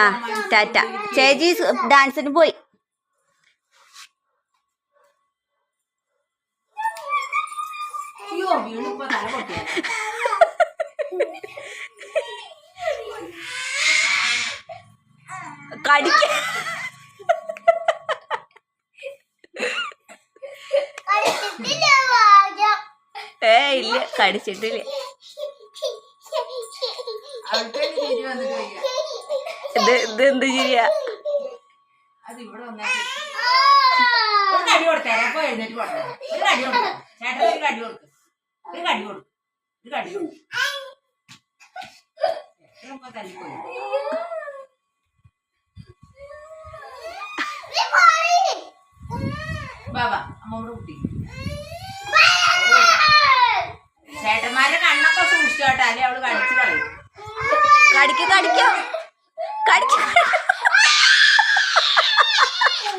ആ ടാറ്റ. ചേച്ചി ഡാൻസിന് പോയി. കടിക്ക ഇല്ല, കടിച്ചിട്ടില്ല. ഇത് എന്ത് ചെയ്യാ? ചേട്ടന്മാരെ കണ്ണൊക്കെ സൂക്ഷിച്ചോട്ടെ, അല്ലെ അവള് കടിച്ചു കളയും. കടിക്കോ